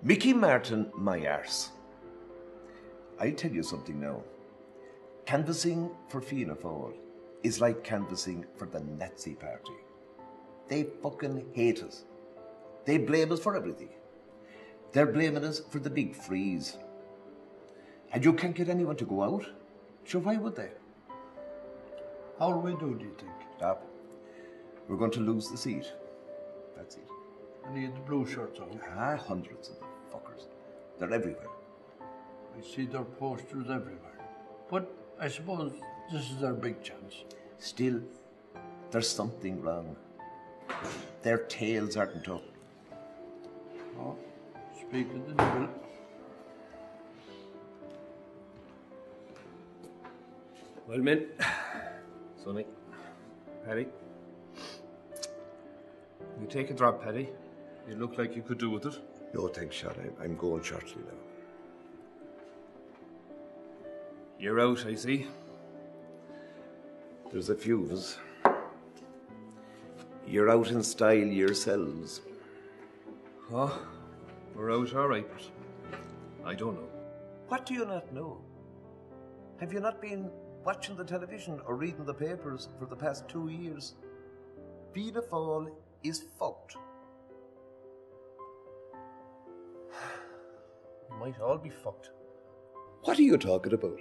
Mickey Martin, my arse. I'll tell you something now. Canvassing for Fianna Fáil is like canvassing for the Nazi Party. They fucking hate us. They blame us for everything. They're blaming us for the big freeze. And you can't get anyone to go out? Sure, why would they? How will we do you think? Stop. We're going to lose the seat. That's it. Any of the blue shirts out? Hundreds of them fuckers. They're everywhere. I see their posters everywhere. But I suppose this is their big chance. Still, there's something wrong. Their tails aren't up. Oh, speak of the devil. Well, men, Sonny, Paddy, you take a drop, Paddy. You look like you could do with it. No, thanks, Sean. I'm going shortly now. You're out, I see. There's a few of us. You're out in style yourselves. Oh, we're out all right, but I don't know. What do you not know? Have you not been watching the television or reading the papers for the past 2 years? Fianna Fáil is fucked. We might all be fucked. What are you talking about?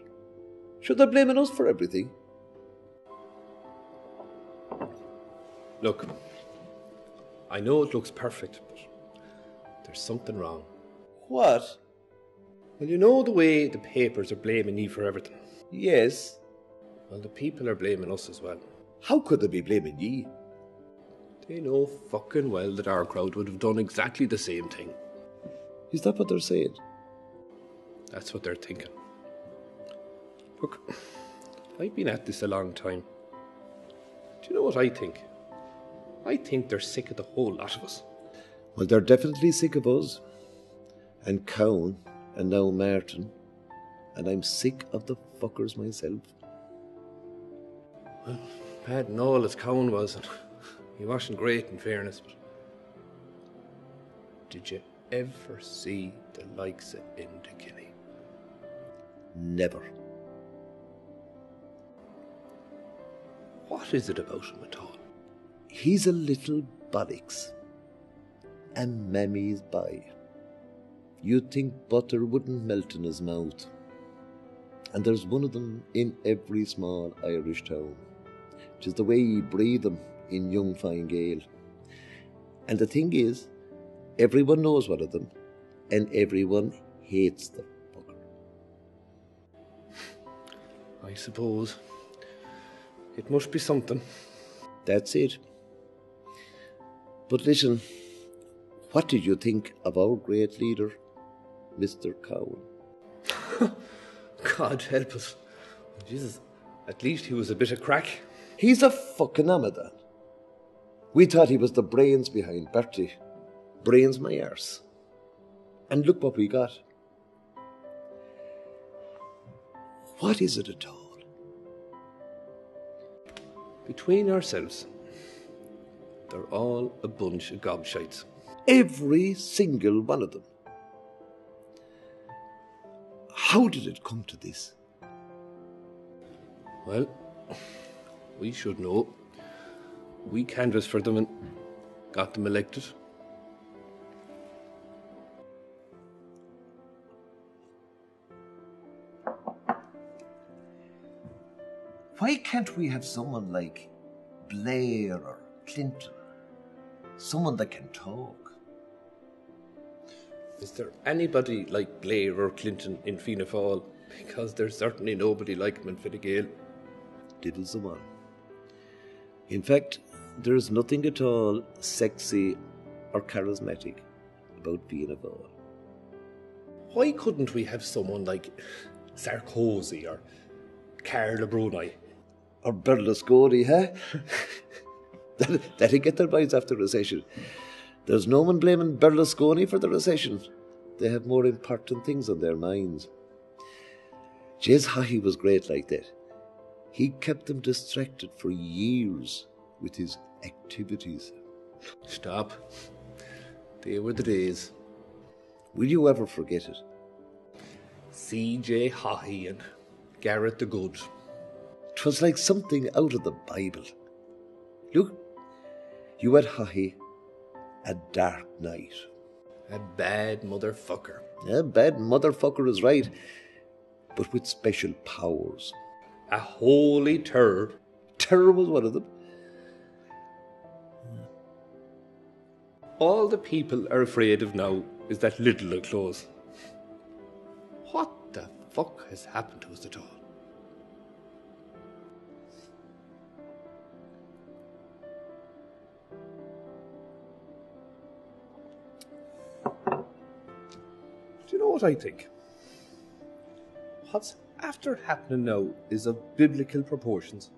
Should they blaming us for everything? Look, I know it looks perfect, but there's something wrong. What? Well, you know the way the papers are blaming you for everything. Yes. Well, the people are blaming us as well. How could they be blaming ye? They know fucking well that our crowd would have done exactly the same thing. Is that what they're saying? That's what they're thinking. Look, I've been at this a long time. Do you know what I think? I think they're sick of the whole lot of us. Well, they're definitely sick of us. And Cowan, and now Martin. And I'm sick of the fuckers myself. Well, bad and all as Cowan was, and he wasn't great in fairness, but did you ever see the likes of Indokinny? Never. What is it about him at all? He's a little bollocks. And mammy's by. You'd think butter wouldn't melt in his mouth. And there's one of them in every small Irish town. Which is the way you breathe them in young fine Gael. And the thing is, everyone knows one of them, and everyone hates the fucker. I suppose it must be something. That's it. But listen, what did you think of our great leader, Mr. Cowan? God help us. Jesus, at least he was a bit of crack. He's a fucking Amadan. We thought he was the brains behind Bertie. Brains my arse. And look what we got. What is it at all? Between ourselves, they're all a bunch of gobshites. Every single one of them. How did it come to this? Well, we should know. We canvassed for them and got them elected. Why can't we have someone like Blair or Clinton? Someone that can talk. Is there anybody like Blair or Clinton in Fianna Fáil? Because there's certainly nobody like them in Fine Gael. Diddles the one. In fact, there's nothing at all sexy or charismatic about Fianna Fáil. Why couldn't we have someone like Sarkozy or Carla Bruni? Or Berlusconi, huh? That'll get their bites after the recession. There's no one blaming Berlusconi for the recession. They have more important things on their minds. Jez Haughey was great like that. He kept them distracted for years with his activities. Stop. They were the days. Will you ever forget it? C.J. Haughey and Garrett the Good. 'Twas like something out of the Bible. Look, you had Haughey, a dark night. A bad motherfucker. A bad motherfucker is right, but with special powers. A holy terror. Terror was one of them. All the people are afraid of now is that little of clothes. What the fuck has happened to us at all? Do you know what I think? What's after happening now is of biblical proportions.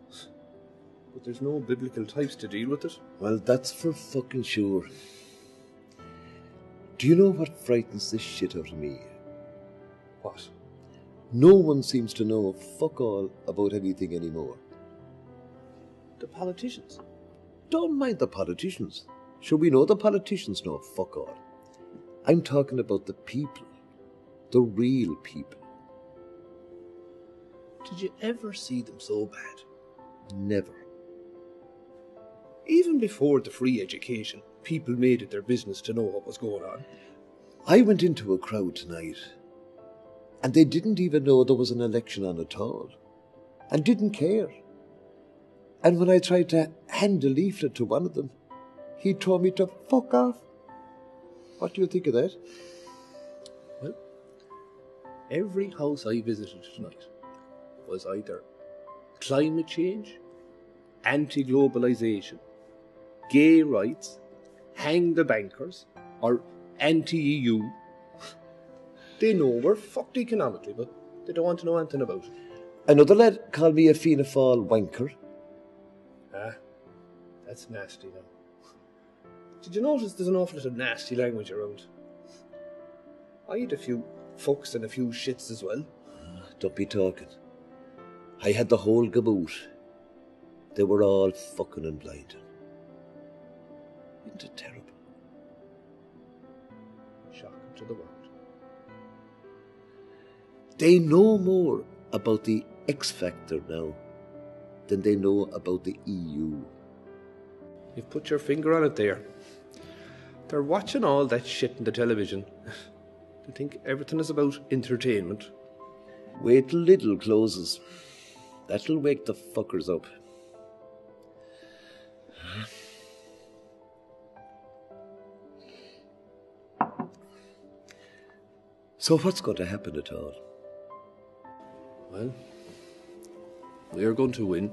But there's no biblical types to deal with it. Well, that's for fucking sure. Do you know what frightens the shit out of me? What? No one seems to know fuck all about anything anymore. The politicians. Don't mind the politicians. Sure, we know the politicians know fuck all. I'm talking about the people. The real people. Did you ever see them so bad? Never. Even before the free education, people made it their business to know what was going on. I went into a crowd tonight, and they didn't even know there was an election on at all, and didn't care. And when I tried to hand a leaflet to one of them, he told me to fuck off. What do you think of that? Well, every house I visited tonight was either climate change, anti-globalisation, gay rights, hang the bankers, or anti-EU. They know we're fucked economically, but they don't want to know anything about it. Another lad called me a Fianna Fáil wanker. Ah, that's nasty now. Did you notice there's an awful lot of nasty language around? I had a few fucks and a few shits as well. Don't be talking. I had the whole gaboot. They were all fucking and blinding. Isn't it terrible? Shocking to the world. They know more about the X Factor now than they know about the EU. You've put your finger on it there. They're watching all that shit in the television. They think everything is about entertainment. Wait till Lidl closes. That'll wake the fuckers up. So what's going to happen at all? Well, we are going to win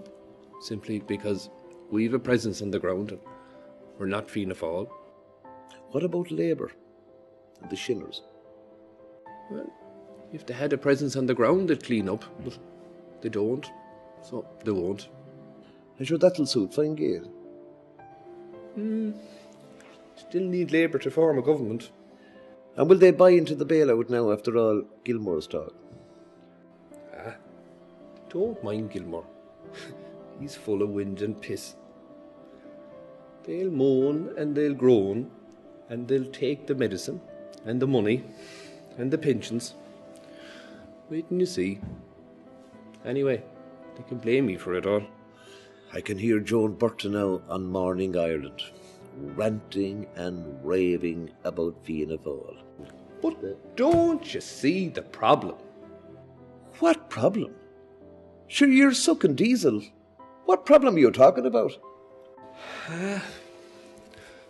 simply because we have a presence on the ground and we're not Fianna Fáil. What about Labour and the Shinners? Well, if they had a presence on the ground, they'd clean up, but they don't, so they won't. I'm sure that'll suit Fine Gael. Still need Labour to form a government. And will they buy into the bailout now after all Gilmore's talk? Don't mind Gilmore. He's full of wind and piss. They'll moan and they'll groan and they'll take the medicine and the money and the pensions. Wait and you see. Anyway, they can blame me for it all. I can hear Joan Burton now on Morning Ireland, ranting and raving about Fianna Fáil. But don't you see the problem? What problem? Sure, you're sucking diesel. What problem are you talking about?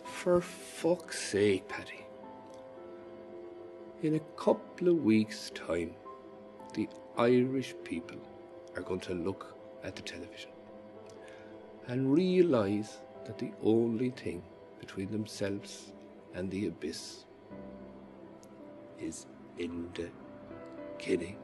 For fuck's sake, Paddy. In a couple of weeks' time, the Irish people are going to look at the television and realise that the only thing between themselves and the abyss is in the killing.